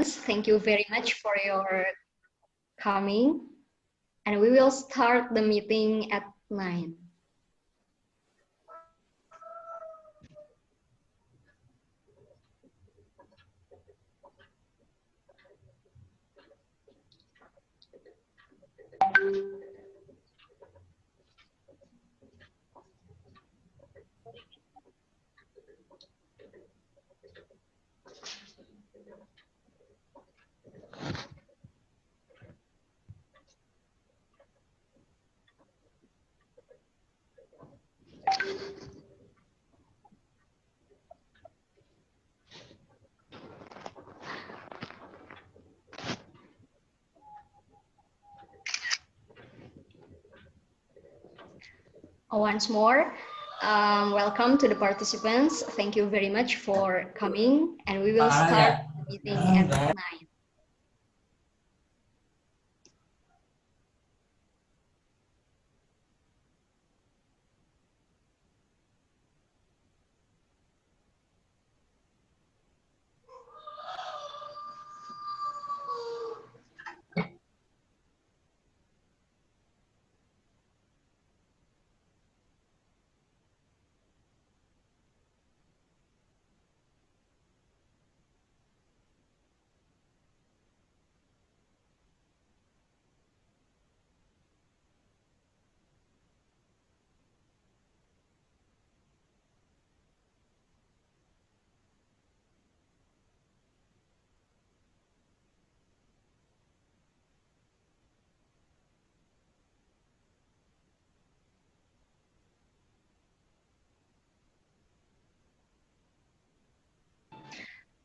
Thank you very much for your coming, and we will start the meeting at 9. Once more, welcome to the participants. Thank you very much for coming, and we will start the meeting at 9.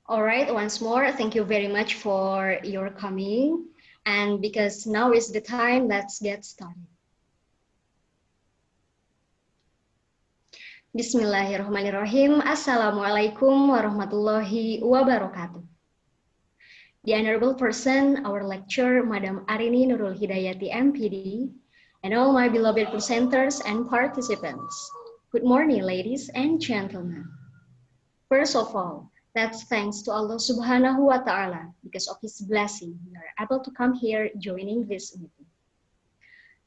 All right, once more, thank you very much for your coming. And because now is the time, let's get started. Bismillahirrahmanirrahim. Assalamualaikum warahmatullahi wabarakatuh. The honorable person, our lecturer, Madam Arini Nurul Hidayati, MPD, and all my beloved presenters and participants. Good morning, ladies and gentlemen. First of all, let's thanks to Allah Subhanahu wa Ta'ala. Because of His blessing, we are able to come here joining this meeting.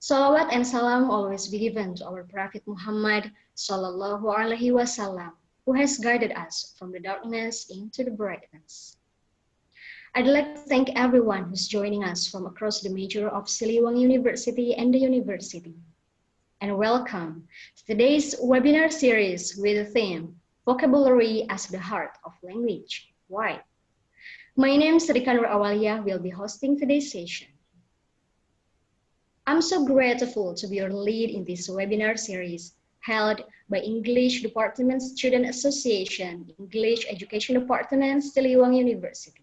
Salawat and salam always be given to our Prophet Muhammad Sallallahu Alaihi Wasallam, who has guided us from the darkness into the brightness. I'd like to thank everyone who's joining us from across the major of Siliwangi University and the university. And welcome to today's webinar series with the theme, Vocabulary as the Heart of Language. Why? My name is Rika Nur Awalia, will be hosting today's session. I'm so grateful to be your lead in this webinar series held by English Department Student Association, English Education Department, Siliwangi University.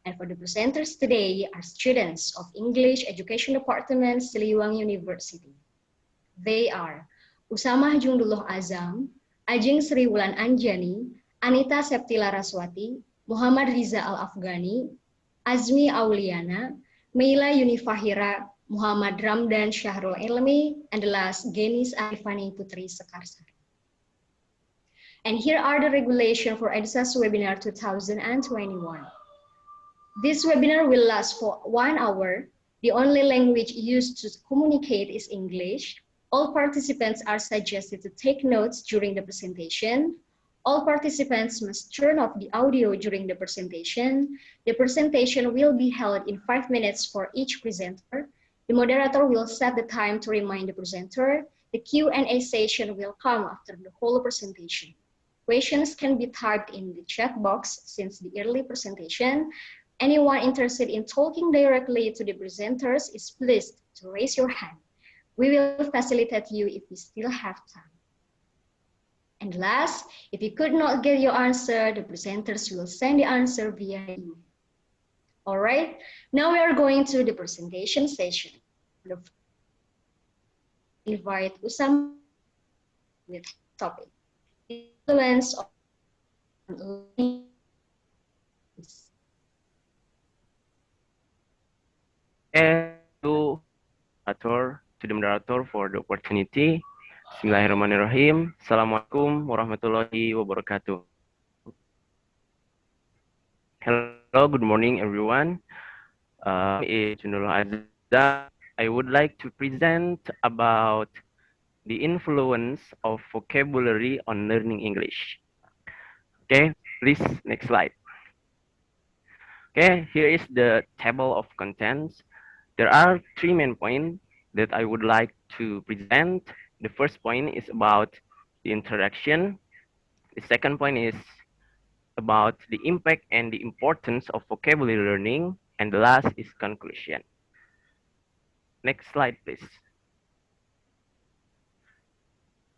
And for the presenters today are students of English Education Department, Siliwangi University. They are Usamah Jungdullah Azam, Ajeng Sri Wulan Anjani, Anita Septila Raswati, Muhammad Riza Al-Afghani, Azmi Auliana, Meila Yunifahira, Muhammad Ramdan Syahrul Ilmi, and the last, Genis Arifani Putri Sekarsari. And here are the regulations for EDSA's webinar 2021. This webinar will last for 1 hour. The only language used to communicate is English. All participants are suggested to take notes during the presentation. All participants must turn off the audio during the presentation. The presentation will be held in 5 minutes for each presenter. The moderator will set the time to remind the presenter. The Q&A session will come after the whole presentation. Questions can be typed in the chat box since the early presentation. Anyone interested in talking directly to the presenters is pleased to raise your hand. We will facilitate you if we still have time. And last, if you could not get your answer, the presenters will send the answer via email. All right, now we are going to the presentation session. Invite Usam with topic, influence of learning. And to the moderator for the opportunity. Bismillahirrahmanirrahim. Assalamualaikum warahmatullahi wabarakatuh. Hello Hello, good morning, everyone. My name is Junul Azza. I would like to present about the influence of vocabulary on learning English. Okay, please, next slide. Okay, here is the table of contents. There are three main points that I would like to present. The first point is about the introduction. The second point is about the impact and the importance of vocabulary learning. And the last is conclusion. Next slide, please.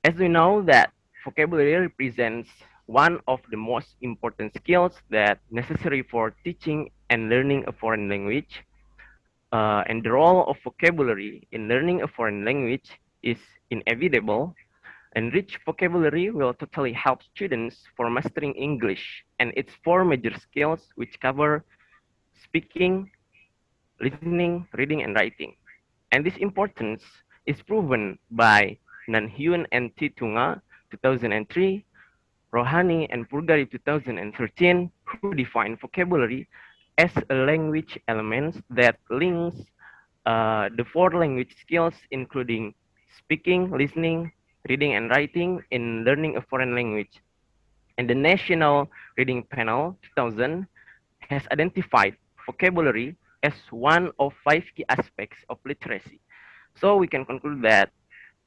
As we know that vocabulary represents one of the most important skills that necessary for teaching and learning a foreign language. And the role of vocabulary in learning a foreign language is inevitable. And rich vocabulary will totally help students for mastering English and its four major skills, which cover speaking, listening, reading, and writing. And this importance is proven by Nanhyun and Titunga 2003, Rohani and Purgari 2013, who define vocabulary as a language element that links the four language skills, including speaking, listening, reading, and writing in learning a foreign language. And the National Reading Panel 2000 has identified vocabulary as one of five key aspects of literacy. So we can conclude that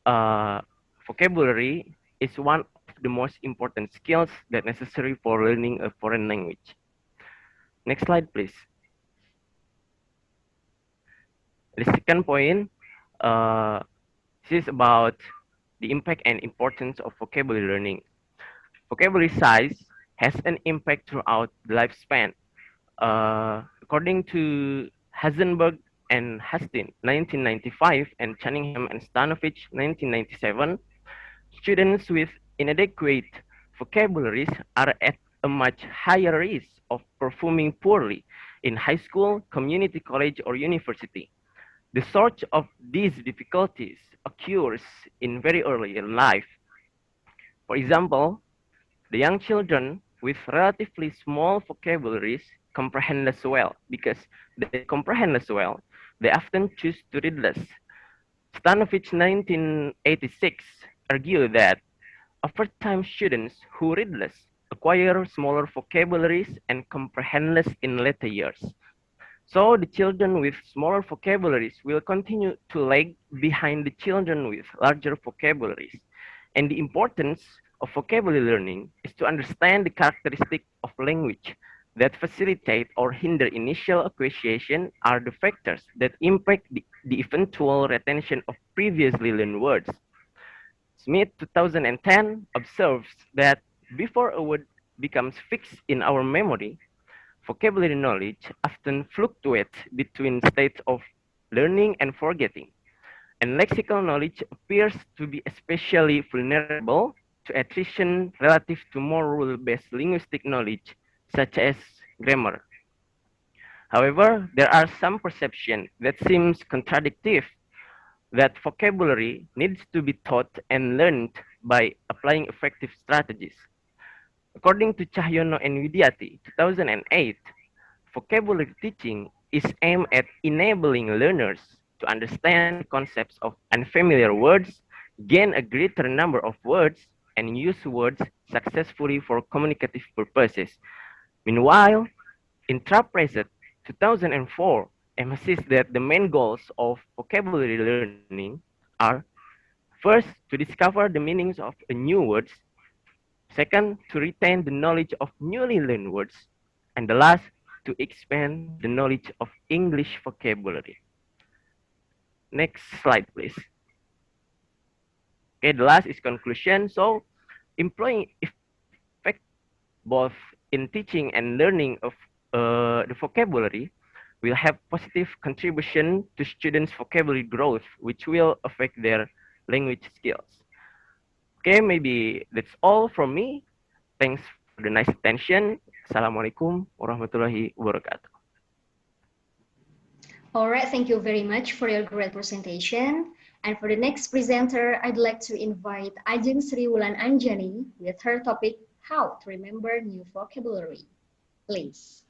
uh, vocabulary is one of the most important skills that necessary for learning a foreign language. Next slide, please. The second point, uh, this is about the impact and importance of vocabulary learning. Vocabulary size has an impact throughout the lifespan. According to Hasenberg and Hastin, 1995, and Cunningham and Stanovich, 1997, students with inadequate vocabularies are at a much higher risk of performing poorly in high school, community college, or university. The source of these difficulties occurs in very early in life. For example, the young children with relatively small vocabularies comprehend less well. Because they comprehend less well, they often choose to read less. Stanovich 1986 argued that over time students who read less acquire smaller vocabularies and comprehend less in later years. So the children with smaller vocabularies will continue to lag behind the children with larger vocabularies. And the importance of vocabulary learning is to understand the characteristic of language that facilitate or hinder initial acquisition are the factors that impact the eventual retention of previously learned words. Smith 2010 observes that before a word becomes fixed in our memory, vocabulary knowledge often fluctuates between states of learning and forgetting, and lexical knowledge appears to be especially vulnerable to attrition relative to more rule-based linguistic knowledge, such as grammar. However, there are some perceptions that seems contradictory that vocabulary needs to be taught and learned by applying effective strategies. According to Cahyono and Widiati, 2008, vocabulary teaching is aimed at enabling learners to understand the concepts of unfamiliar words, gain a greater number of words, and use words successfully for communicative purposes. Meanwhile, Intrapreset 2004 emphasizes that the main goals of vocabulary learning are first, to discover the meanings of new words, second, to retain the knowledge of newly learned words, and the last, to expand the knowledge of English vocabulary. Next slide, please. Okay, the last is conclusion. So, employing effective both in teaching and learning of the vocabulary will have positive contribution to students' vocabulary growth, which will affect their language skills. Okay, maybe that's all from me. Thanks for the nice attention. Assalamualaikum warahmatullahi wabarakatuh. All right, thank you very much for your great presentation. And for the next presenter, I'd like to invite Ajeng Sri Wulan Anjani with her topic, How to Remember New Vocabulary. Please.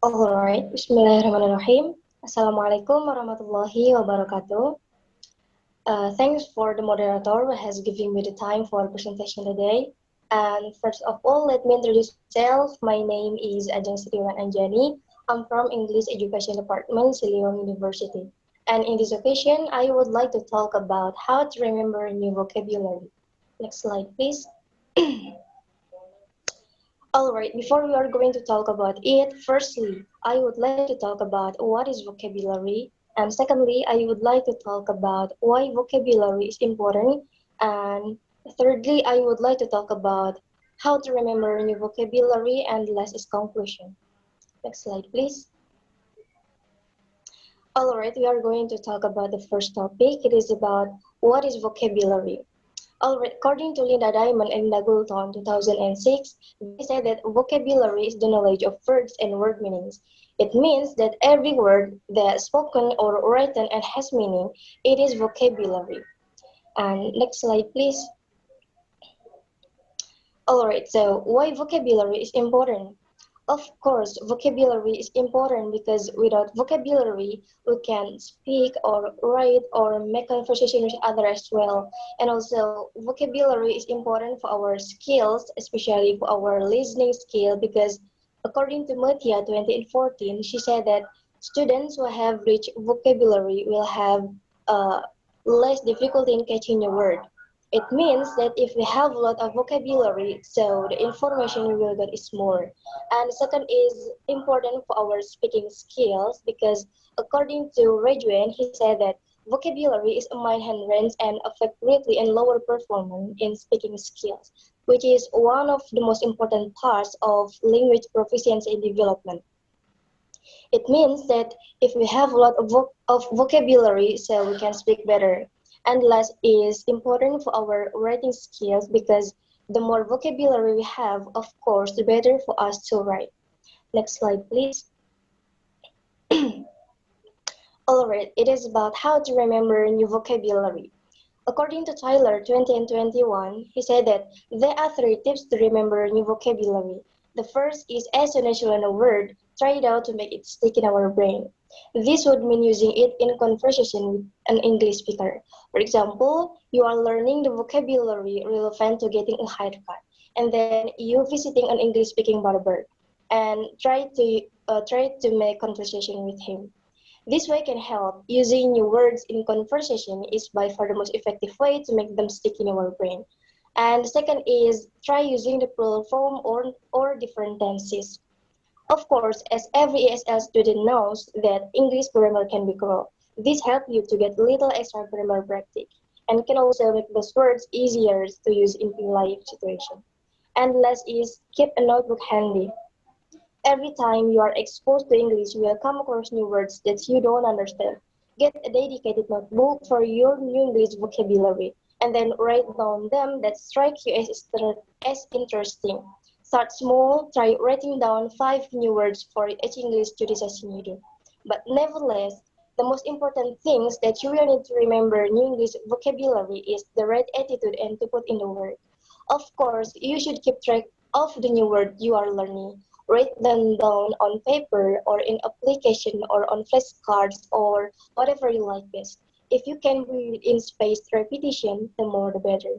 Alright, Bismillahirrahmanirrahim. Assalamualaikum warahmatullahi wabarakatuh. Thanks for the moderator who has given me the time for presentation today. And first of all, let me introduce myself. My name is Ajeng Sriwan Anjani. I'm from English Education Department, Siliwang University. And in this occasion, I would like to talk about how to remember new vocabulary. Next slide, please. Alright, before we are going to talk about it, firstly, I would like to talk about what is vocabulary, and secondly, I would like to talk about why vocabulary is important, and thirdly, I would like to talk about how to remember new vocabulary, and last is conclusion. Next slide, please. Alright, we are going to talk about the first topic. It is about what is vocabulary. Alright, according to Linda Diamond and Linda Goulton, 2006, they said that vocabulary is the knowledge of words and word meanings. It means that every word that's spoken or written and has meaning, it is vocabulary. And next slide, please. Alright, so why vocabulary is important? Of course, vocabulary is important because without vocabulary, we can speak or write or make conversation with others as well. And also, vocabulary is important for our skills, especially for our listening skill, because according to Mathia 2014, she said that students who have rich vocabulary will have uh, less difficulty in catching a word. It means that if we have a lot of vocabulary, so the information we will get is more. And second is important for our speaking skills because according to Rejuan, he said that vocabulary is a mind hindrance and affect greatly and lower performance in speaking skills, which is one of the most important parts of language proficiency and development. It means that if we have a lot of vocabulary, so we can speak better. And last is important for our writing skills because the more vocabulary we have, of course, the better for us to write. Next slide, please. Alright, it is about how to remember new vocabulary. According to Tyler 20 and 21, he said that there are three tips to remember new vocabulary. The first is as soon as you learn a word, try it out to make it stick in our brain. This would mean using it in conversation with an English speaker. For example, you are learning the vocabulary relevant to getting a haircut, and then you visiting an English speaking barber, and try to make conversation with him. This way can help. Using new words in conversation is by far the most effective way to make them stick in our brain. And the second is try using the plural form or different tenses. Of course, as every ESL student knows that English grammar can be cruel. This helps you to get little extra grammar practice and can also make those words easier to use in real life situation. And last is keep a notebook handy. Every time you are exposed to English, you will come across new words that you don't understand. Get a dedicated notebook for your new English vocabulary and then write down them that strike you as interesting. Start small, try writing down 5 new words for each English study session you do. But nevertheless, the most important things that you will need to remember new English vocabulary is the right attitude and to put in the work. Of course, you should keep track of the new word you are learning. Write them down on paper or in application or on flashcards or whatever you like best. If you can read in spaced repetition, the more the better.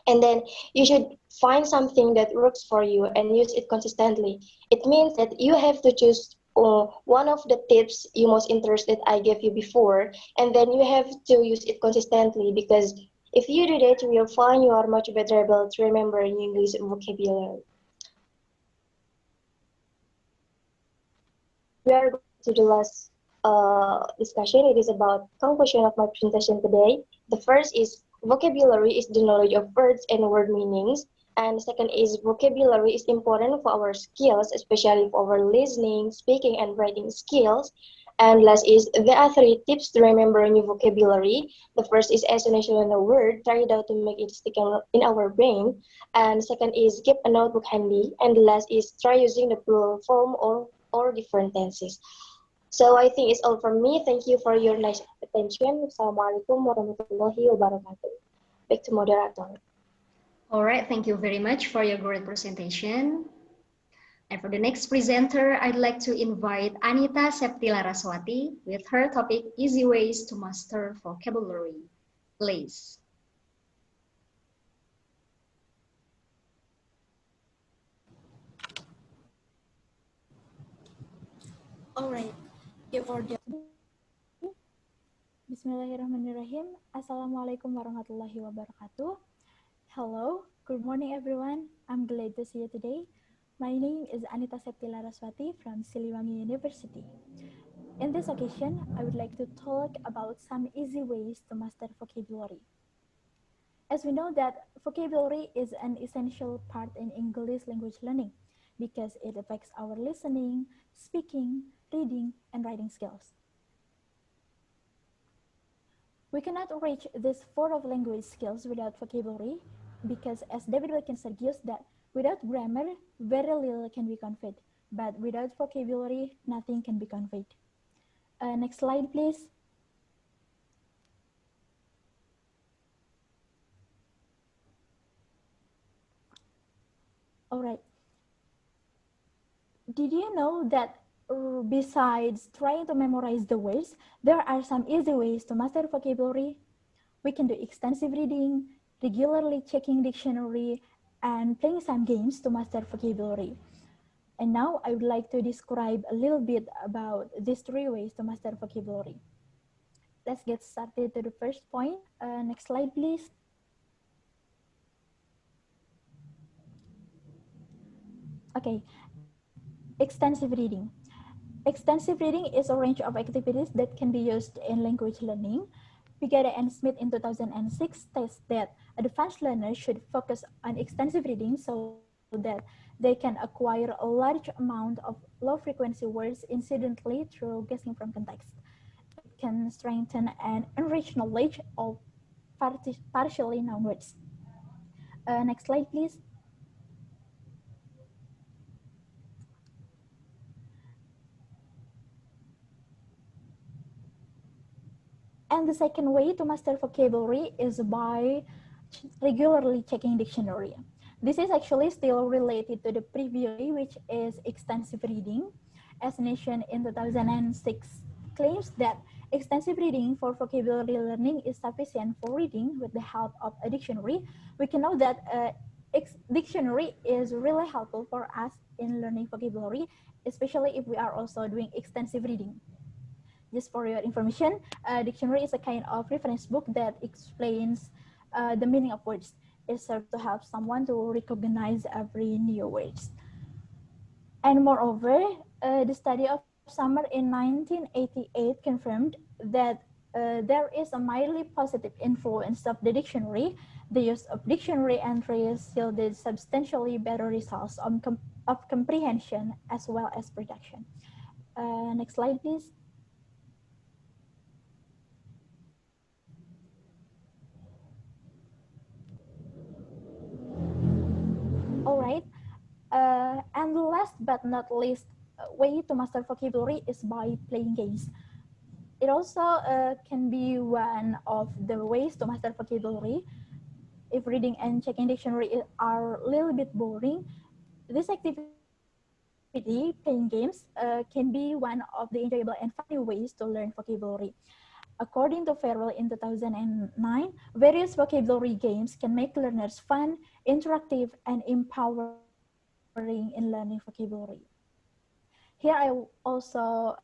And then you should find something that works for you and use it consistently. It means that you have to choose one of the tips you most interested I gave you before, and then you have to use it consistently because if you do that, you will find you are much better able to remember new English vocabulary. And we are going to the last discussion. It is about conclusion of my presentation today. The first is vocabulary is the knowledge of words and word meanings. And second is vocabulary is important for our skills, especially for our listening, speaking, and writing skills. And last is there are 3 tips to remember new vocabulary. The first is as soon as you learn a word, try it out to make it stick in our brain. And second is keep a notebook handy. And the last is try using the plural form or different tenses. So I think it's all from me. Thank you for your nice attention. Assalamualaikum warahmatullahi wabarakatuh. Back to moderator. All right, thank you very much for your great presentation. And And for the next presenter, I'd like to invite Anita Septilaraswati with her topic, Easy Ways to Master Vocabulary. Please. Alright, for the Bismillahirrahmanirrahim. Assalamualaikum warahmatullahi wabarakatuh. Hello, good morning everyone. I'm glad to see you today. My name is Anita Septilaraswati from Siliwangi University. In this occasion, I would like to talk about some easy ways to master vocabulary. As we know that vocabulary is an essential part in English language learning because it affects our listening, speaking, reading, and writing skills. We cannot reach this four of language skills without vocabulary because as David Wilkins argues that without grammar, very little can be conveyed, but without vocabulary, nothing can be conveyed. Next slide, please. All right. Did you know that besides trying to memorize the words, there are some easy ways to master vocabulary? We can do extensive reading, regularly checking dictionary, and playing some games to master vocabulary. And now I would like to describe a little bit about these three ways to master vocabulary. Let's get started to the first point. Next slide, please. Okay, extensive reading. Extensive reading is a range of activities that can be used in language learning. Pigada and Smith in 2006 test that advanced learners should focus on extensive reading so that they can acquire a large amount of low-frequency words incidentally through guessing from context. It can strengthen and enrich knowledge of partially known words. Next slide, please. And the second way to master vocabulary is by regularly checking dictionary. This is actually still related to the previous way, which is extensive reading. As mentioned in 2006, claims that extensive reading for vocabulary learning is sufficient for reading with the help of a dictionary. We can know that dictionary is really helpful for us in learning vocabulary, especially if we are also doing extensive reading. Just for your information, a dictionary is a kind of reference book that explains the meaning of words. It serves to help someone to recognize every new words. And moreover, the study of Summer in 1988 confirmed that there is a mildly positive influence of the dictionary. The use of dictionary entries yielded substantially better results of comprehension as well as production. Next slide, please. All right. And last but not least, way to master vocabulary is by playing games. It also can be one of the ways to master vocabulary. If reading and checking dictionary are a little bit boring, this activity, playing games, can be one of the enjoyable and funny ways to learn vocabulary. According to Farrell in 2009, various vocabulary games can make learners fun, interactive, and empowering in learning vocabulary. Here I also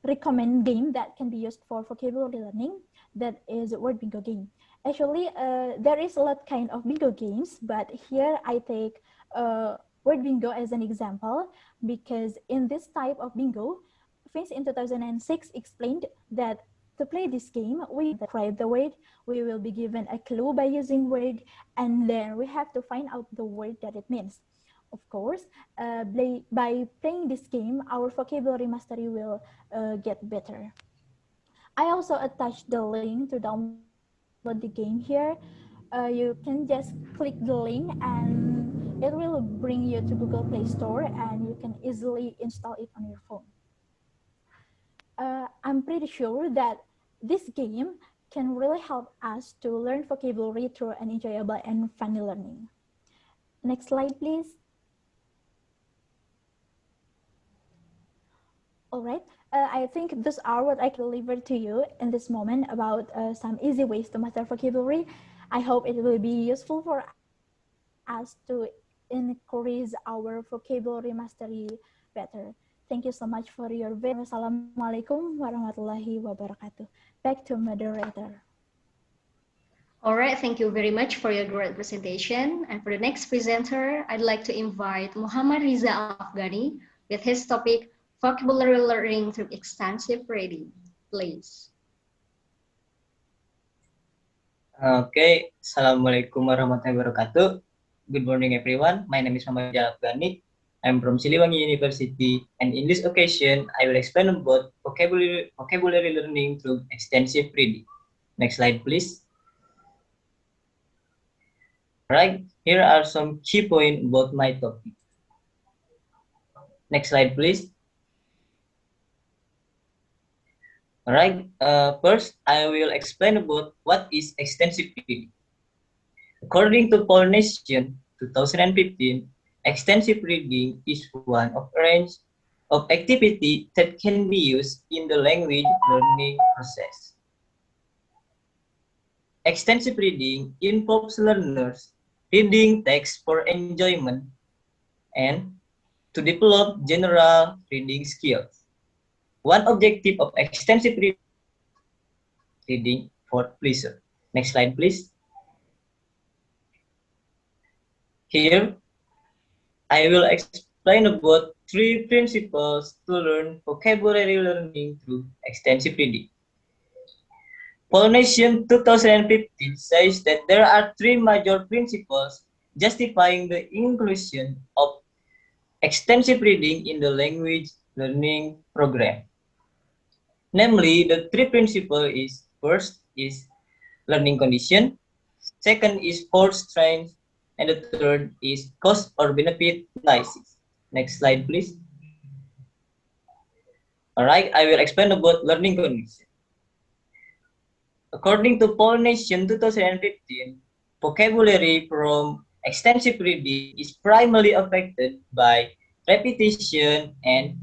recommend game that can be used for vocabulary learning, that is word bingo game. Actually, there is a lot kind of bingo games, but here I take word bingo as an example because in this type of bingo, Finch in 2006 explained that to play this game, we describe the word, we will be given a clue by using word, and then we have to find out the word that it means. Of course, by playing this game, our vocabulary mastery will get better. I also attached the link to download the game here. You can just click the link and it will bring you to Google Play Store and you can easily install it on your phone. I'm pretty sure that this game can really help us to learn vocabulary through an enjoyable and funny learning. Next slide, please. All right. I think those are what I can deliver to you in this moment about some easy ways to master vocabulary. I hope it will be useful for us to increase our vocabulary mastery better. Thank you so much for your very Wassalamualaikum warahmatullahi wabarakatuh. Back to moderator. All right, thank you very much for your great presentation. And for the next presenter, I'd like to invite Muhammad Riza Al-Afghani with his topic, Vocabulary Learning Through Extensive Reading. Please. Okay, Assalamualaikum warahmatullahi wabarakatuh. Good morning, everyone. My name is Mohammed Ramadhan Afghani. I'm from Siliwangi University, and in this occasion, I will explain about vocabulary learning through extensive reading. Next slide, please. Right, here are some key points about my topic. Next slide, please. Alright, first I will explain about what is extensive reading. According to Pollination 2015, extensive reading is one of a range of activity that can be used in the language learning process. Extensive reading involves learners reading text for enjoyment and to develop general reading skills. One objective of extensive reading for pleasure. Next slide, please. Here, I will explain about 3 principles to learn vocabulary learning through extensive reading. Pollination 2015 says that there are 3 major principles justifying the inclusion of extensive reading in the language learning program. Namely, the 3 principles is first is learning condition, second is force strength, and the third is cost or benefit analysis. Next slide, please. Alright, I will explain about learning condition. According to Pollination 2015, vocabulary from extensive reading is primarily affected by repetition and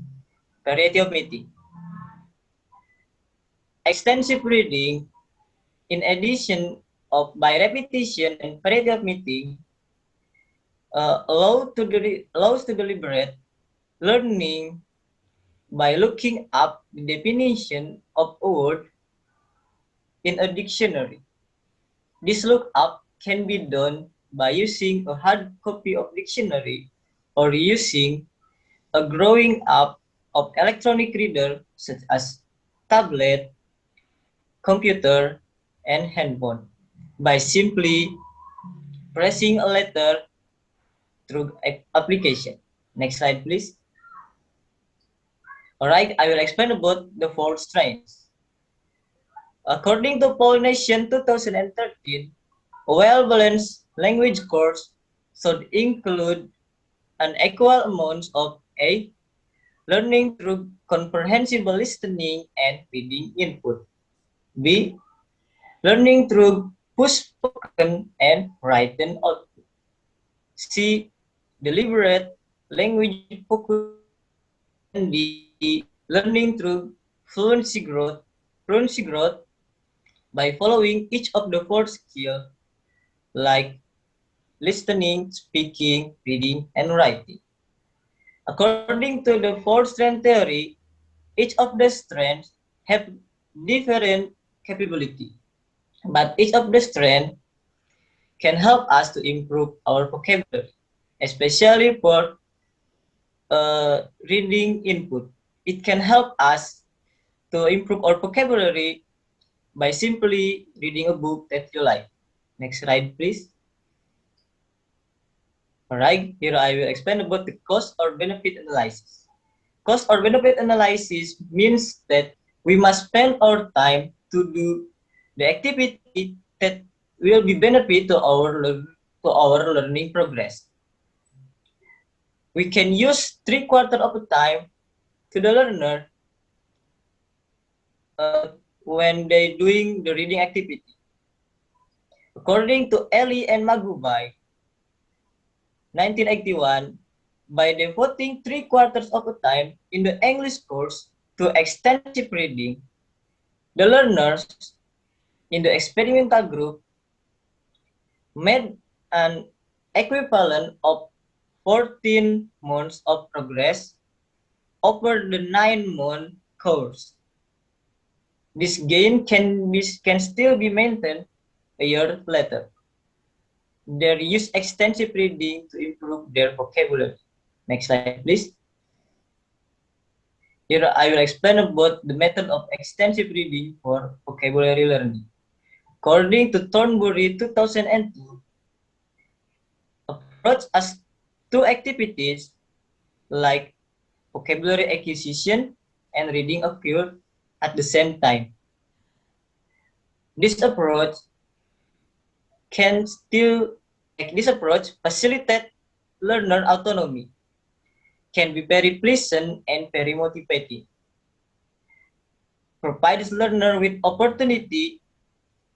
variety of meaning. Extensive reading, in addition of by repetition and variety of meaning, allows to deliberate learning by looking up the definition of a word in a dictionary. This lookup can be done by using a hard copy of dictionary or using a growing up of electronic reader such as tablet, computer, and handphone by simply pressing a letter through application. Next slide, please. Alright, I will explain about the 4 strengths. According to Pollination 2013, a well-balanced language course should include an equal amount of A. Learning through comprehensible listening and reading input. B. Learning through spoken and written output. C. Deliberate language focus. And D. Learning through fluency growth by following each of the 4 skills like listening, speaking, reading, and writing. According to the 4-strand theory, each of the strands have different capability, but each of the strands can help us to improve our vocabulary, especially for reading input. It can help us to improve our vocabulary by simply reading a book that you like. Next slide, please. Alright, here I will explain about the cost or benefit analysis. Cost or benefit analysis means that we must spend our time to do the activity that will be benefit to our learning progress. We can use 3/4 of the time to the learner when they doing the reading activity. According to Eli and Magubai, 1981, by devoting 3/4 of the time in the English course, to extensive reading, the learners in the experimental group made an equivalent of 14 months of progress over the 9-month course. This gain can still be maintained a year later. They use extensive reading to improve their vocabulary. Next slide, please. Here I will explain about the method of extensive reading for vocabulary learning. According to Thornbury 2002, approach as two activities like vocabulary acquisition and reading occur at the same time. This approach facilitates learner autonomy, can be very pleasant and very motivating. Provides learner with opportunity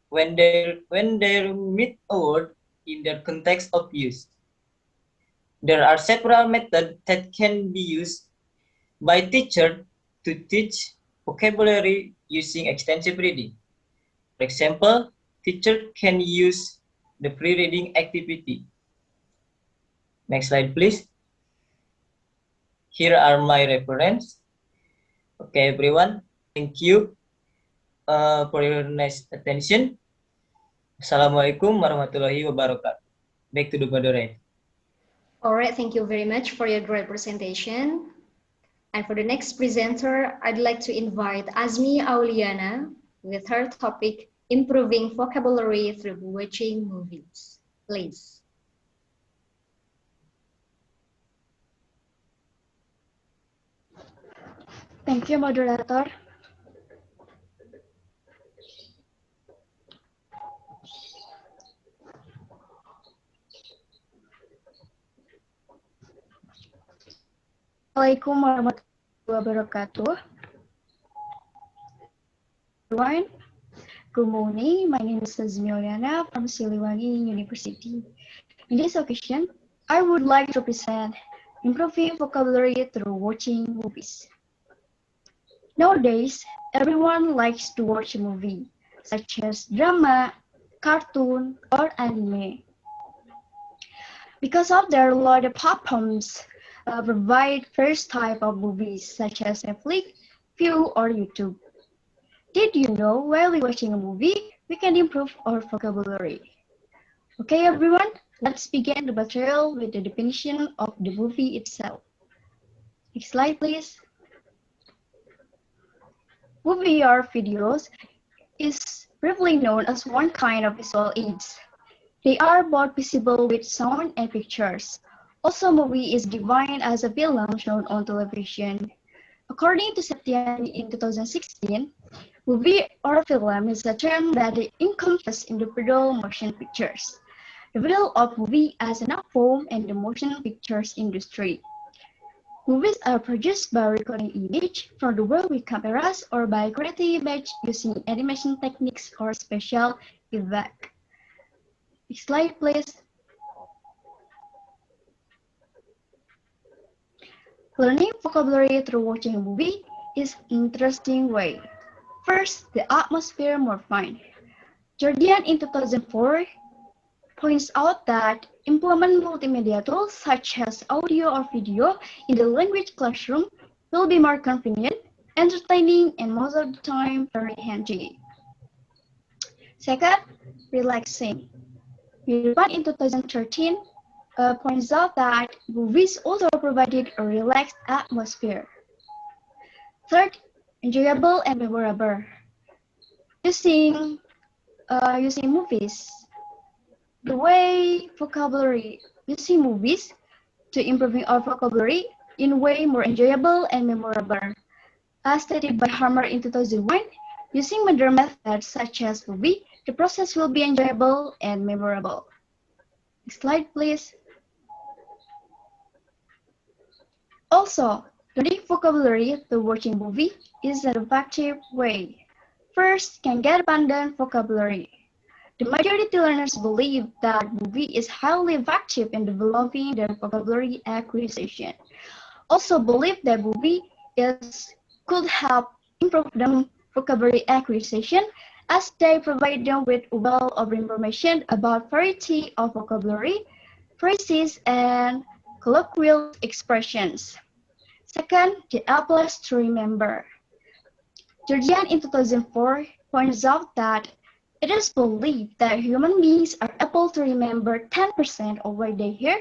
when they meet a word in their context of use. There are several methods that can be used by teachers to teach vocabulary using extensive reading. For example, teacher can use the pre-reading activity. Next slide, please. Here are my reference. Okay, everyone. Thank you for your nice attention. Assalamualaikum warahmatullahi wabarakatuh. Back to the moderator. All right, thank you very much for your great presentation. And for the next presenter, I'd like to invite Azmi Auliana with her topic, Improving Vocabulary Through Watching Movies. Please. Thank you, moderator. Assalamualaikum warahmatullahi wabarakatuh. Everyone, good morning. My name is Azmi Auliana from Siliwangi University. In this occasion, I would like to present improving vocabulary through watching movies. Nowadays, everyone likes to watch a movie, such as drama, cartoon, or anime. Because of their lot of platforms provide first type of movies, such as Netflix, View, or YouTube. Did you know while watching a movie, we can improve our vocabulary? Okay, everyone, let's begin the material with the definition of the movie itself. Next slide, please. Movie or videos is briefly known as one kind of visual aids. They are both visible with sound and pictures. Also, movie is defined as a film shown on television. According to Septiani in 2016, movie or film is a term that encompasses individual motion pictures. The field of movie as an art form and the motion pictures industry. Movies are produced by recording image from the world with cameras or by creating image using animation techniques or special effects. Next slide, please. Learning vocabulary through watching a movie is an interesting way. First, the atmosphere more fun. Jordan in 2004 points out that implement multimedia tools such as audio or video in the language classroom will be more convenient, entertaining, and most of the time very handy. Second, relaxing. Mirvan in 2013 points out that movies also provided a relaxed atmosphere. Third, enjoyable and memorable. Using movies. The way vocabulary using movies to improving our vocabulary in a way more enjoyable and memorable. As stated by Harmer in 2001, using modern methods such as movie, the process will be enjoyable and memorable. Next slide, please. Also, learning vocabulary through watching movie is an effective way. First, can get abundant vocabulary. The majority learners believe that movie is highly effective in developing their vocabulary acquisition. Also believe that movie is could help improve the vocabulary acquisition as they provide them with a wealth of information about variety of vocabulary, phrases, and colloquial expressions. Second, the applause to remember. Jordan in 2004 points out that it is believed that human beings are able to remember 10% of what they hear,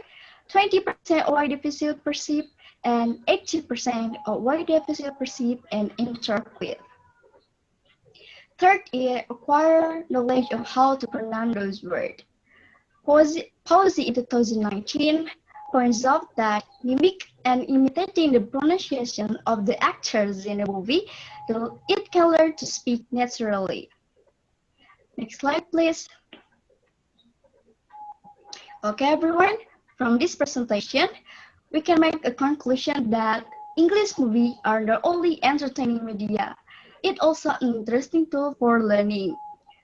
20% of what they visually perceive, and 80% of what they visually perceive and interpret. Third is acquire knowledge of how to pronounce those words. Policy in 2019 points out that mimic and imitating the pronunciation of the actors in a movie, it can learn to speak naturally. Next slide, please. Okay, everyone. From this presentation, we can make a conclusion that English movies are not only entertaining media, it's also an interesting tool for learning.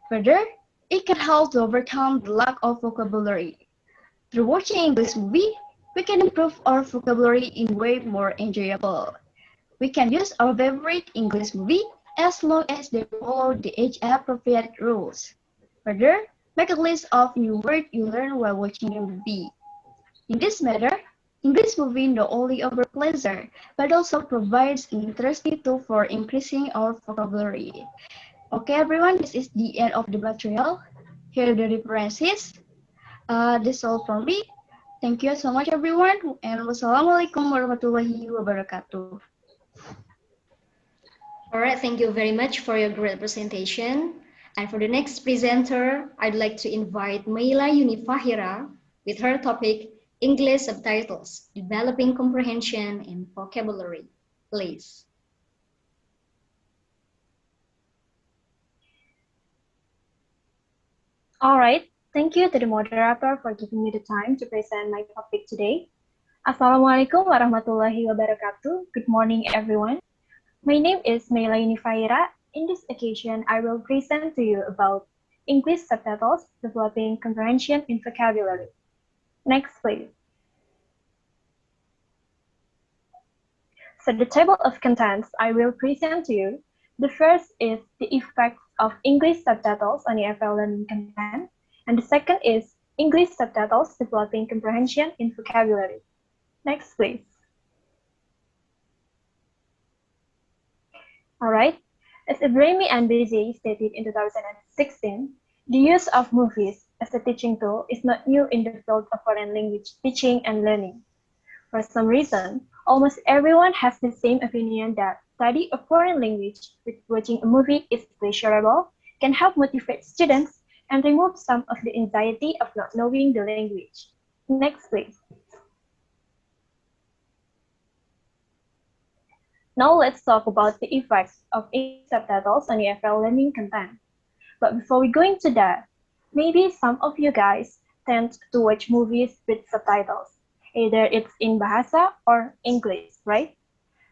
Further, it can help to overcome the lack of vocabulary. Through watching English movie, we can improve our vocabulary in a way more enjoyable. We can use our favorite English movie as long as they follow the age-appropriate rules. Further, make a list of new words you learn while watching a movie. In this manner, English movie not only offers pleasure, but also provides an interesting tool for increasing our vocabulary. Okay, everyone, this is the end of the material. Here are the references. That's all from me. Thank you so much, everyone, and wassalamualaikum warahmatullahi wabarakatuh. All right, thank you very much for your great presentation. And for the next presenter, I'd like to invite Maila Yunifahira with her topic, English subtitles, developing comprehension and vocabulary. Please. All right, thank you to the moderator for giving me the time to present my topic today. Assalamualaikum warahmatullahi wabarakatuh. Good morning, everyone. My name is Maila Yunifaira. In this occasion, I will present to you about English subtitles, developing comprehension and vocabulary. Next, please. So the table of contents I will present to you. The first is the effects of English subtitles on EFL learning content, and the second is English subtitles developing comprehension in vocabulary. Next, please. All right. As Ibrahimi and Bezei stated in 2016, the use of movies as a teaching tool is not new in the field of foreign language teaching and learning. For some reason, almost everyone has the same opinion that study a foreign language with watching a movie is pleasurable, can help motivate students, and remove some of the anxiety of not knowing the language. Next, please. Now let's talk about the effects of English subtitles on EFL learning content. But before we go into that, maybe some of you guys tend to watch movies with subtitles. Either it's in Bahasa or English, right?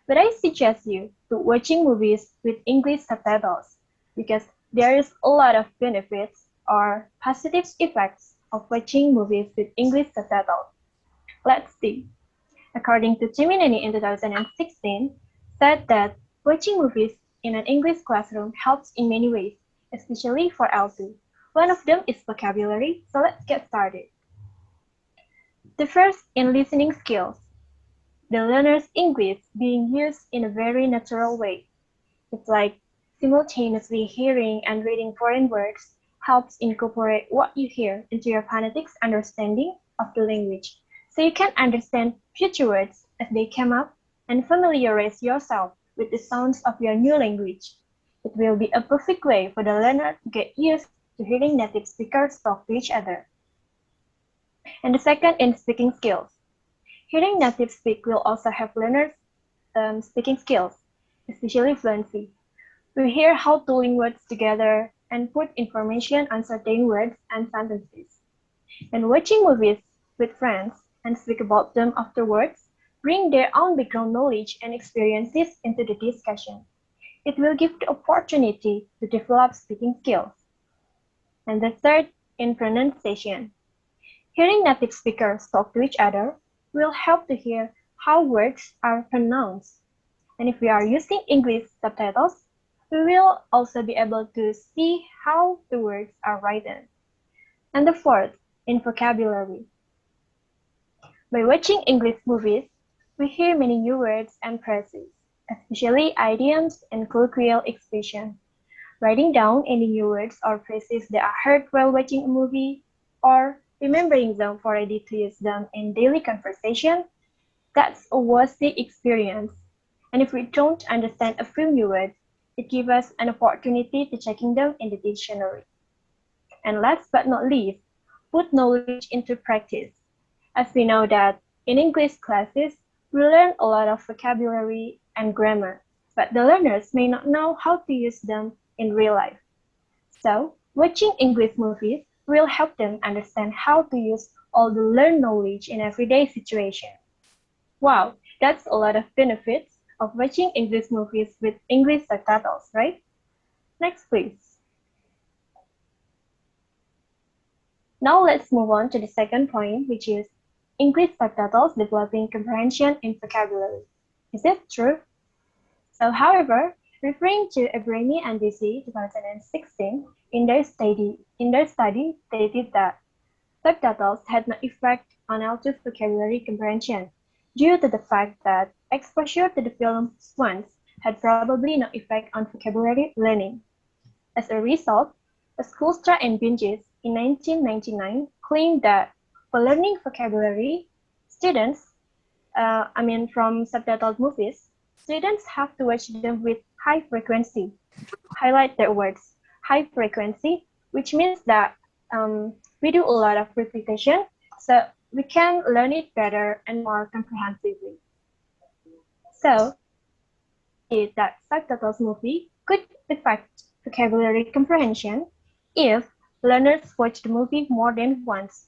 But I suggest you to watching movies with English subtitles because there is a lot of benefits or positive effects of watching movies with English subtitles. Let's see. According to Chimineni in 2016, said that watching movies in an English classroom helps in many ways, especially for L2. One of them is vocabulary, so let's get started. The first in listening skills. The learner's English being used in a very natural way. It's like simultaneously hearing and reading foreign words helps incorporate what you hear into your phonetics understanding of the language, so you can understand future words as they come up and familiarize yourself with the sounds of your new language. It will be a perfect way for the learner to get used to hearing native speakers talk to each other. And the second in speaking skills. Hearing native speak will also have learners' speaking skills, especially fluency. We hear how to link words together and put information on certain words and sentences. And watching movies with friends and speak about them afterwards bring their own background knowledge and experiences into the discussion. It will give the opportunity to develop speaking skills. And the third, in pronunciation. Hearing native speakers talk to each other will help to hear how words are pronounced. And if we are using English subtitles, we will also be able to see how the words are written. And the fourth, in vocabulary. By watching English movies, we hear many new words and phrases, especially idioms and colloquial expressions. Writing down any new words or phrases that are heard while watching a movie, or remembering them for ready to use them in daily conversation, that's a worthy experience. And if we don't understand a few new words, it gives us an opportunity to checking them in the dictionary. And last but not least, put knowledge into practice. As we know that in English classes, we learn a lot of vocabulary and grammar, but the learners may not know how to use them in real life. So, watching English movies will help them understand how to use all the learned knowledge in everyday situations. Wow, that's a lot of benefits of watching English movies with English subtitles, right? Next, please. Now let's move on to the second point, which is English subtitles developing comprehension in vocabulary. Is it true? So, however, referring to Abrami and DC 2016, in their study stated that subtitles had no effect on auto vocabulary comprehension due to the fact that exposure to the films once had probably no effect on vocabulary learning. As a result, a Schoolstra and Binges in 1999 claimed that for learning vocabulary, from subtitled movies, students have to watch them with high frequency. Highlight the words high frequency, which means that we do a lot of repetition, so we can learn it better and more comprehensively. So, is that subtitles movie could affect vocabulary comprehension if learners watch the movie more than once.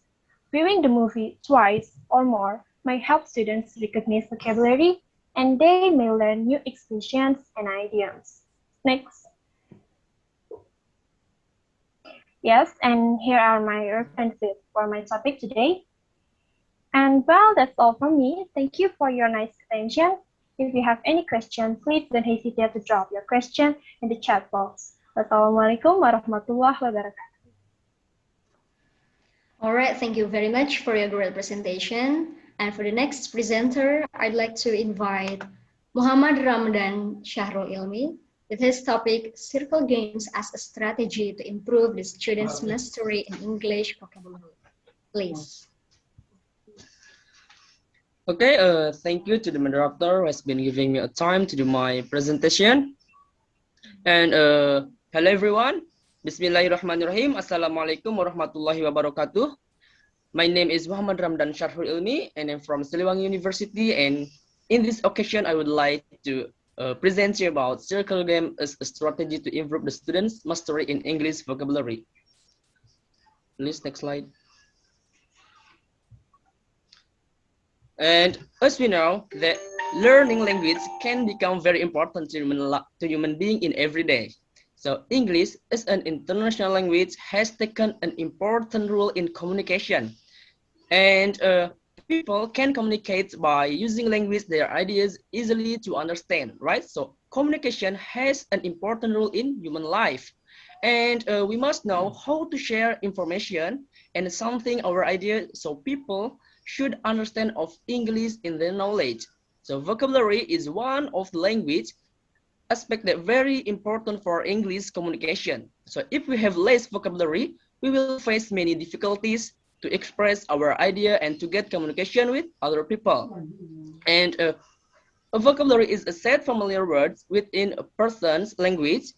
Viewing the movie twice or more might help students recognize vocabulary, and they may learn new expressions and idioms. Next. Yes, and here are my references for my topic today. And well, that's all from me. Thank you for your nice attention. If you have any question, please don't hesitate to drop your question in the chat box. Wassalamualaikum warahmatullahi wabarakatuh. All right, thank you very much for your great presentation. And for the next presenter, I'd like to invite Mohammed Ramadhan Shahrul Ilmi with his topic, Circle Games as a Strategy to Improve the Students' Mastery in English Vocabulary. Please. Okay, thank you to the moderator who has been giving me a time to do my presentation. And hello everyone. Bismillahirrahmanirrahim. Assalamualaikum warahmatullahi wabarakatuh. My name is Mohammed Ramadhan Shahrul Ilmi and I'm from Siliwangi University. And in this occasion, I would like to present you about circle game as a strategy to improve the students' mastery in English vocabulary. Please, next slide. And as we know, that learning language can become very important to human being in every day. So English as an international language has taken an important role in communication. And people can communicate by using language their ideas easily to understand, right? So communication has an important role in human life. And we must know how to share information and something our idea so people should understand of English in their knowledge. So vocabulary is one of the language aspect that very important for English communication. So if we have less vocabulary, we will face many difficulties to express our idea and to get communication with other people. And a vocabulary is a set familiar words within a person's language.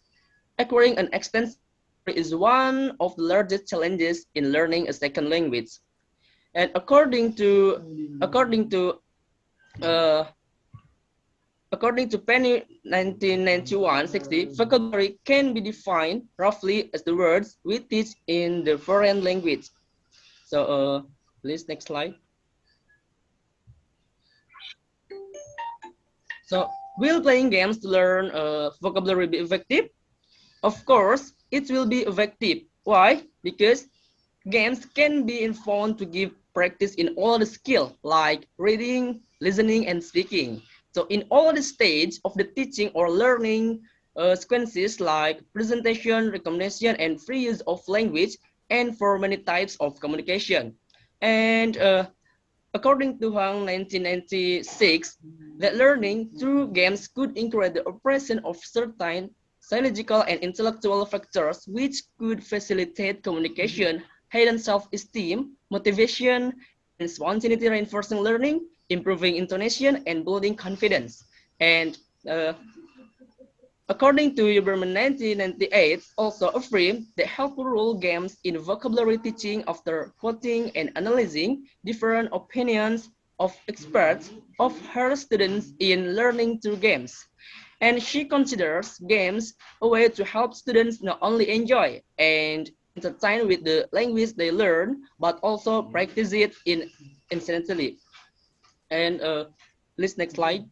Acquiring an extensive is one of the largest challenges in learning a second language. And according to Penny 1991-60, vocabulary can be defined roughly as the words we teach in the foreign language. So please, next slide. So will playing games to learn vocabulary be effective? Of course, it will be effective. Why? Because games can be informed to give practice in all the skills like reading, listening, and speaking. So in all the stages of the teaching or learning sequences like presentation, recognition, and free use of language, and for many types of communication. And according to Huang 1996, that learning through games could encourage the operation of certain psychological and intellectual factors which could facilitate communication, heighten self-esteem, motivation, and spontaneity, reinforcing learning, improving intonation, and building confidence. And according to Huberman 1998, also affirmed that helpful role games in vocabulary teaching after quoting and analyzing different opinions of experts of her students in learning through games. And she considers games a way to help students not only enjoy and entertain with the language they learn, but also practice it incidentally. And please next slide.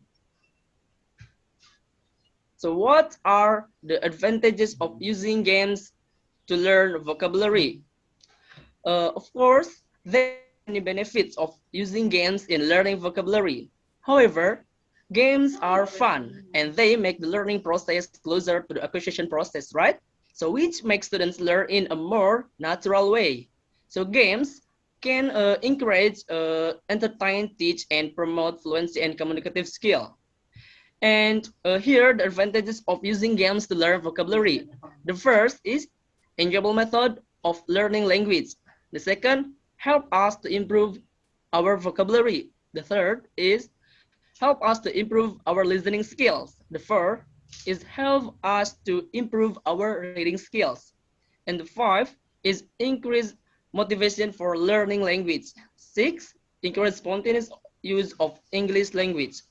So what are the advantages of using games to learn vocabulary? Of course, there are many benefits of using games in learning vocabulary. However, games are fun and they make the learning process closer to the acquisition process, right? So which makes students learn in a more natural way. So games can encourage, entertain, teach, and promote fluency and communicative skill. And here, the advantages of using games to learn vocabulary. The first is enjoyable method of learning language. The second, help us to improve our vocabulary. The third is help us to improve our listening skills. The fourth is help us to improve our reading skills. And the fifth is increase motivation for learning language. Six, encourage spontaneous use of English language.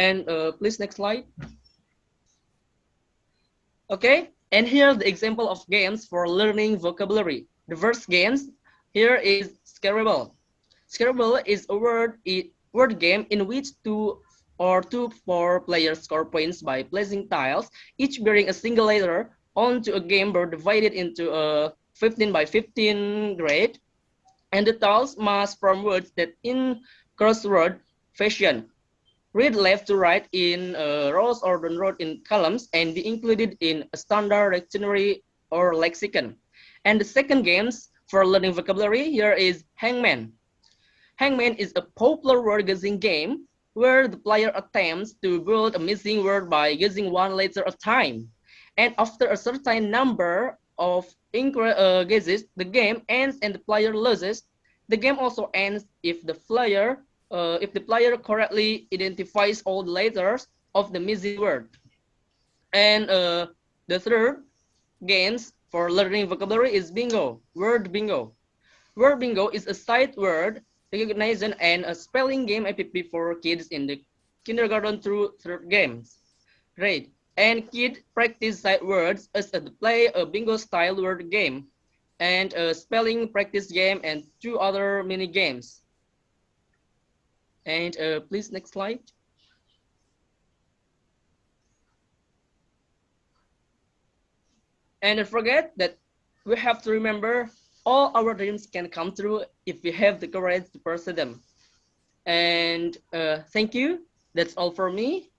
And please next slide. Okay, and here the example of games for learning vocabulary. The first games here is Scrabble. Scrabble is a word game in which two or four players score points by placing tiles, each bearing a single letter, onto a game board divided into a 15 by 15 grid. And the tiles must form words that in crossword fashion read left to right in rows or row in columns and be included in a standard dictionary or lexicon. And the second games for learning vocabulary here is Hangman. Hangman is a popular word guessing game where the player attempts to build a missing word by guessing one letter at a time. And after a certain number of guesses, the game ends and the player loses. The game also ends if the player correctly identifies all the letters of the missing word. And the third games for learning vocabulary is bingo, word bingo. Word bingo is a sight word recognition and a spelling game app for kids in the kindergarten through third games. Great. And kids practice sight words as they play a bingo style word game and a spelling practice game and two other mini games. And please next slide. And don't forget that we have to remember all our dreams can come true if we have the courage to pursue them. And thank you. That's all for me.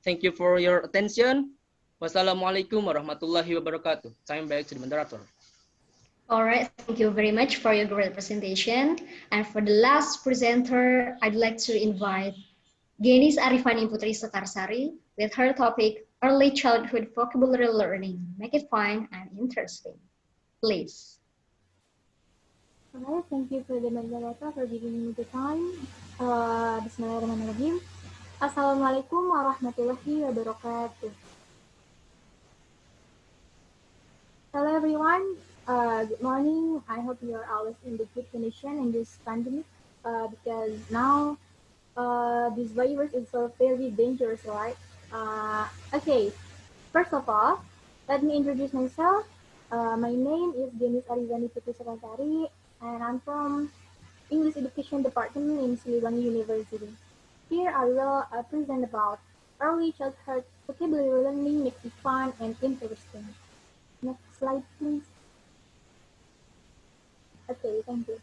Thank you for your attention. Wassalamualaikum warahmatullahi wabarakatuh. Time back to the moderator. All right, thank you very much for your great presentation. And for the last presenter, I'd like to invite Genis Arifani Putri Sekarsari with her topic, Early Childhood Vocabulary Learning. Make it fun and interesting. Please. Alright, thank you for the moderator for giving me the time. Bismillahirrahmanirrahim. Assalamualaikum warahmatullahi wabarakatuh. Hello everyone. Good morning. I hope you are always in the good condition in this pandemic because now this virus is so very dangerous, right? Okay, first of all, let me introduce myself. My name is Genis Arifani Putri Sekarsari, and I'm from English Education Department in Siliwangi University. Here I will present about early childhood vocabulary learning makes it fun and interesting. Next slide, please. Okay, thank you.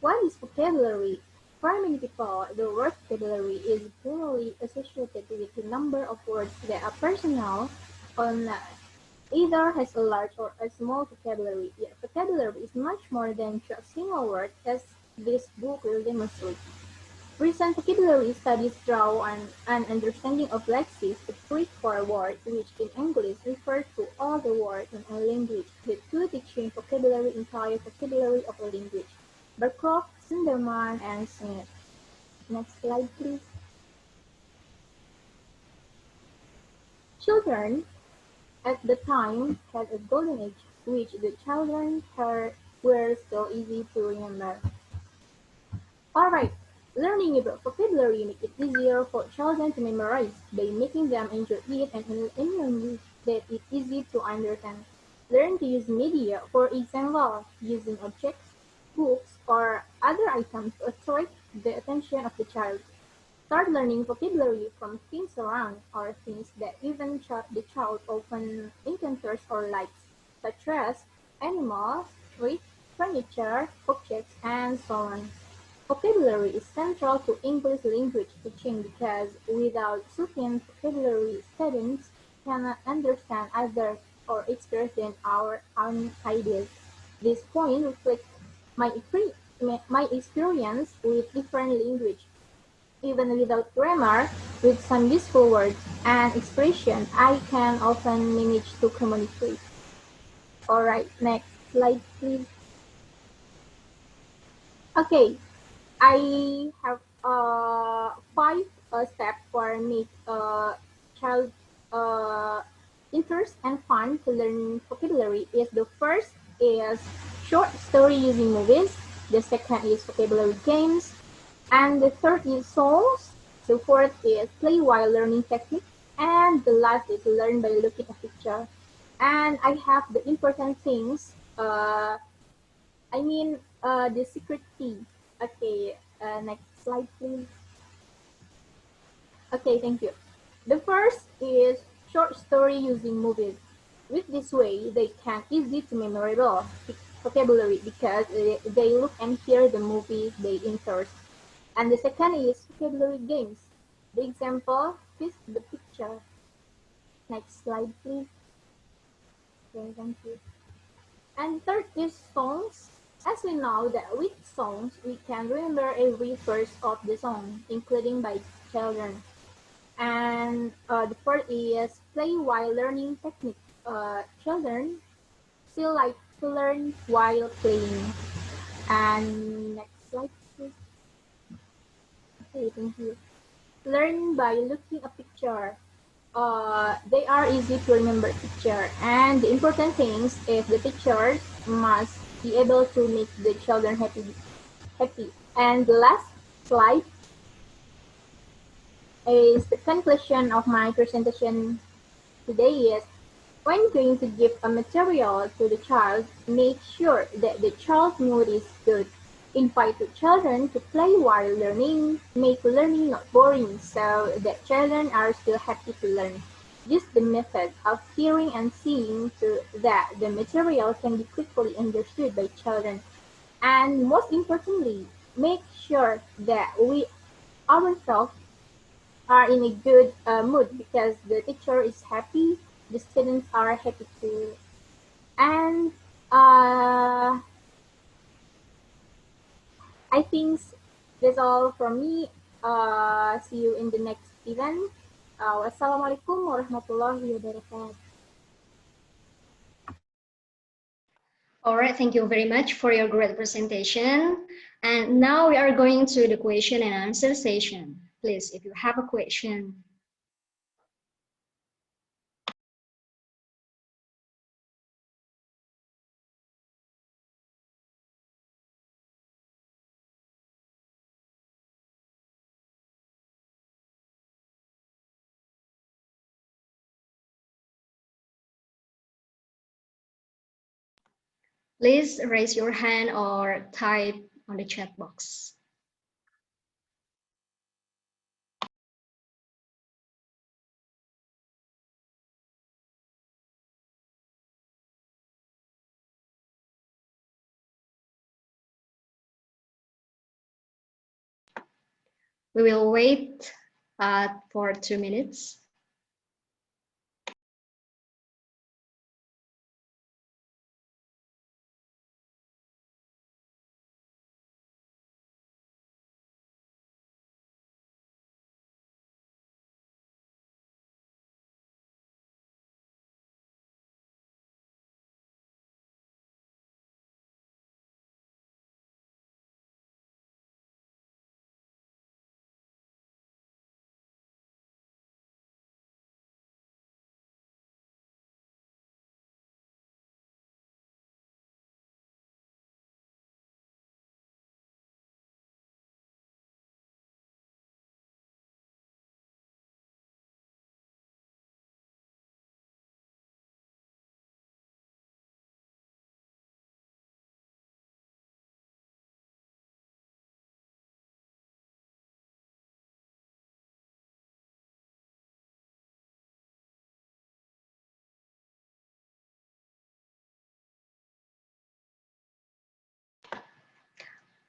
What is vocabulary? For many people, the word vocabulary is purely associated with the number of words that a person knows on either has a large or a small vocabulary. Yet vocabulary is much more than just a single word, as this book will demonstrate. Recent vocabulary studies draw on an understanding of lexis, a Greek for word, which in English refers to all the words in a language. The two teaching vocabulary entire vocabulary of a language. Berkroft, Sunderman, and Smith. Next slide, please. Children at the time had a golden age, which the children were still easy to remember. Alright, learning about vocabulary makes it easier for children to memorize by making them enjoy it and in any language that is easy to understand. Learn to use media, for example, using objects, books, or other items to attract the attention of the child. Start learning vocabulary from things around or things that even the child often encounters or likes, such as animals, trees, furniture, objects, and so on. Vocabulary is central to English language teaching because without sufficient vocabulary, students cannot understand others or express our own ideas. This point reflects my experience with different languages. Even without grammar, with some useful words and expression, I can often manage to communicate. Alright, next slide please. Okay, I have five steps for make child uh, interest and fun to learn vocabulary. Is the first is short story using movies. The second is vocabulary games, and the third is songs. The fourth is play while learning technique, and the last is learn by looking at picture. And I have the important things. The secret key. Okay, next slide, please. Okay, thank you. The first is short story using movies. With this way, they can easy to memorable vocabulary because they look and hear the movies they interest. And the second is vocabulary games. The example is the picture. Next slide, please. Okay, thank you. And third is songs. As we know that with songs, we can remember every verse of the song, including by children. And the fourth is play while learning technique. Children still like to learn while playing. And next slide, please. Okay, thank you. Learn by looking a picture. They are easy to remember picture, and the important things is the pictures must be able to make the children happy. And the last slide is the conclusion of my presentation today is when going to give a material to the child, make sure that the child's mood is good. Invite the children to play while learning, make learning not boring so that children are still happy to learn. Use the method of hearing and seeing so that the material can be quickly understood by children. And most importantly, make sure that we ourselves are in a good mood because the teacher is happy, the students are happy too. And I think that's all from me. See you in the next event. Wassalamualaikum warahmatullahi wabarakatuh. All right, thank you very much for your great presentation. And now we are going to the question and answer session. Please, if you have a question. Please raise your hand or type on the chat box. We will wait for 2 minutes.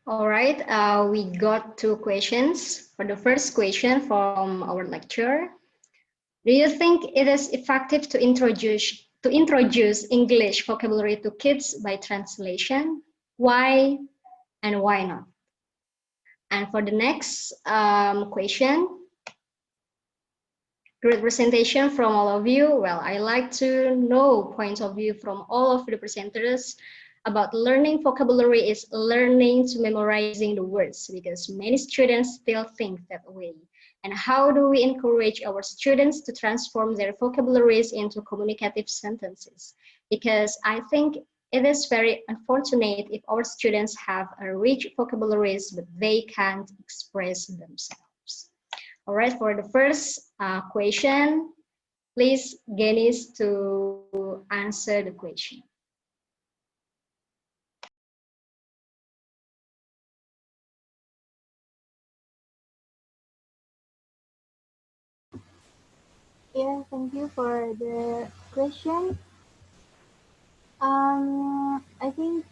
All right, we got 2 questions. For the first question from our lecturer, do you think it is effective to introduce English vocabulary to kids by translation? Why and why not? And for the next question, great presentation from all of you. Well, I like to know points of view from all of the presenters about learning vocabulary is learning to memorizing the words, because many students still think that way. And how do we encourage our students to transform their vocabularies into communicative sentences? Because I think it is very unfortunate if our students have a rich vocabularies, but they can't express themselves. All right, for the first question, please, Genis, to answer the question. Yeah, thank you for the question. I think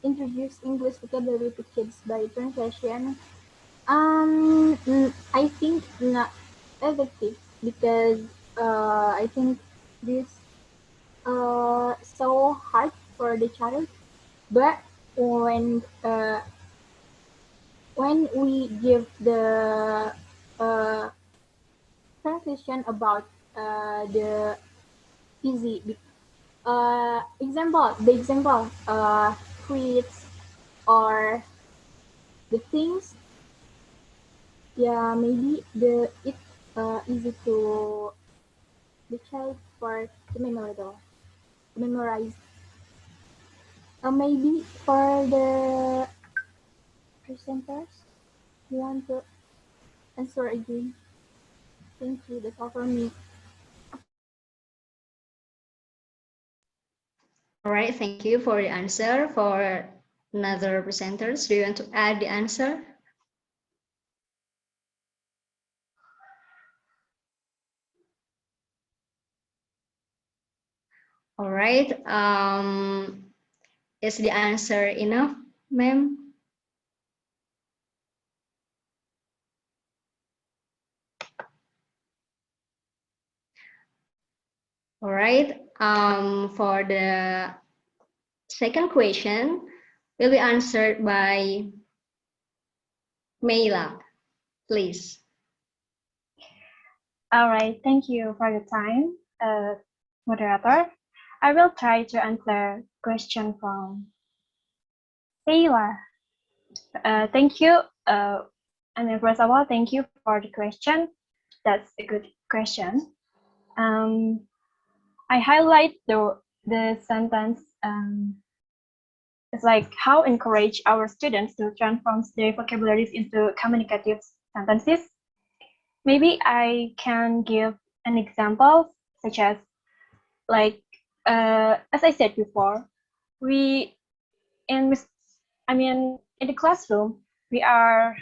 introduce English vocabulary to kids by translation. I think not effective because I think this so hard for the child. But when we give the uh, translation about the easy example fruits or the things, yeah, maybe it easy to the child for to memorize. Maybe for the presenters, you want to answer again? Thank you. That's all from me. All right, thank you for the answer. For another presenters, do you want to add the answer? All right, is the answer enough, ma'am? All right, for the second question will be answered by Meila, please. All right, thank you for the time, moderator. I will try to answer question from Taylor. Thank you. First of all, thank you for the question. That's a good question. I highlight the sentence. It's like how encourage our students to transform their vocabularies into communicative sentences. Maybe I can give an example, such as like as I said before, we in the classroom we are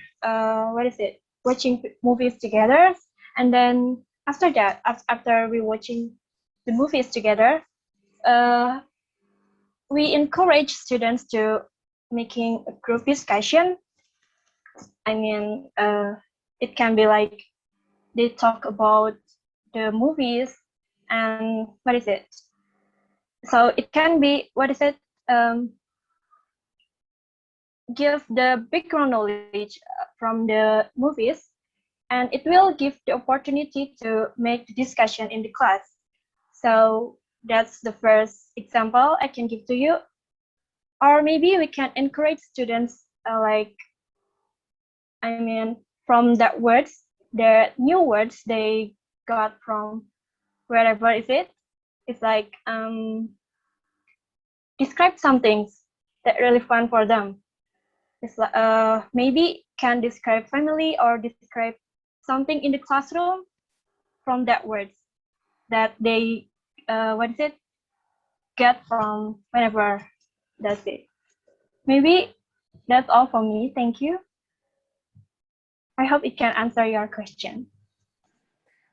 watching movies together, and then after that, after we watching the movies together, we encourage students to making a group discussion. I mean, it can be like they talk about the movies and what is it? So it can be, what is it? Give the background knowledge from the movies, and it will give the opportunity to make the discussion in the class. So that's the first example I can give to you. Or maybe we can encourage students from that words, the new words they got from wherever is it. It's like describe some things that really fun for them. It's maybe can describe family or describe something in the classroom from that words that they get from whenever. That's it. Maybe that's all for me. Thank you. I hope it can answer your question.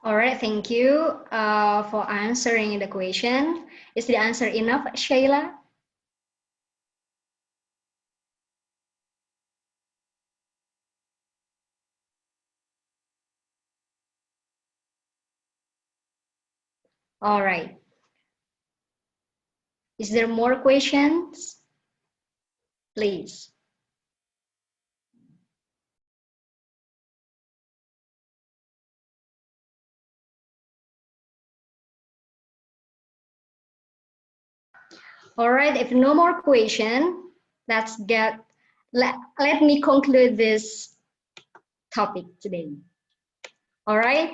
All right, thank you for answering the question. Is the answer enough, Shayla? All right. Is there more questions? Please. All right, if no more question, let me conclude this topic today. All right.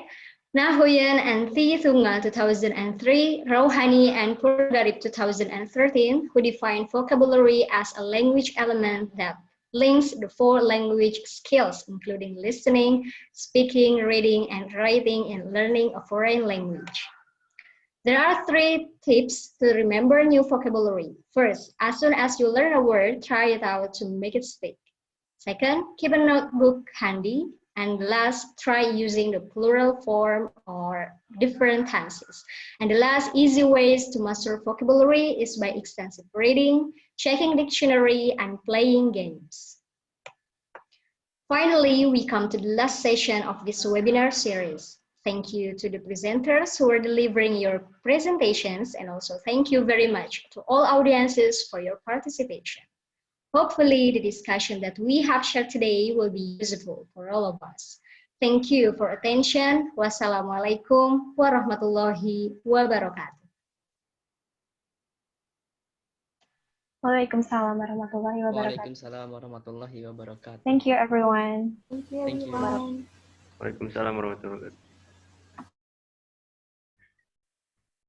Nahuyan and Thi Thunga 2003, Rouhani and Purgarib 2013, who defined vocabulary as a language element that links the four language skills, including listening, speaking, reading, and writing in learning a foreign language. There are 3 tips to remember new vocabulary. First, as soon as you learn a word, try it out to make it stick. Second, keep a notebook handy. And last, try using the plural form or different tenses. And the last easy ways to master vocabulary is by extensive reading, checking dictionary, and playing games. Finally, we come to the last session of this webinar series. Thank you to the presenters who are delivering your presentations, and also thank you very much to all audiences for your participation. Hopefully, the discussion that we have shared today will be useful for all of us. Thank you for attention. Wassalamualaikum warahmatullahi wabarakatuh. Waalaikumsalam warahmatullahi wabarakatuh. Waalaikumsalam warahmatullahi wabarakatuh. Thank you, everyone. Thank you, Thank you. everyone. Waalaikumsalam warahmatullahi wabarakatuh.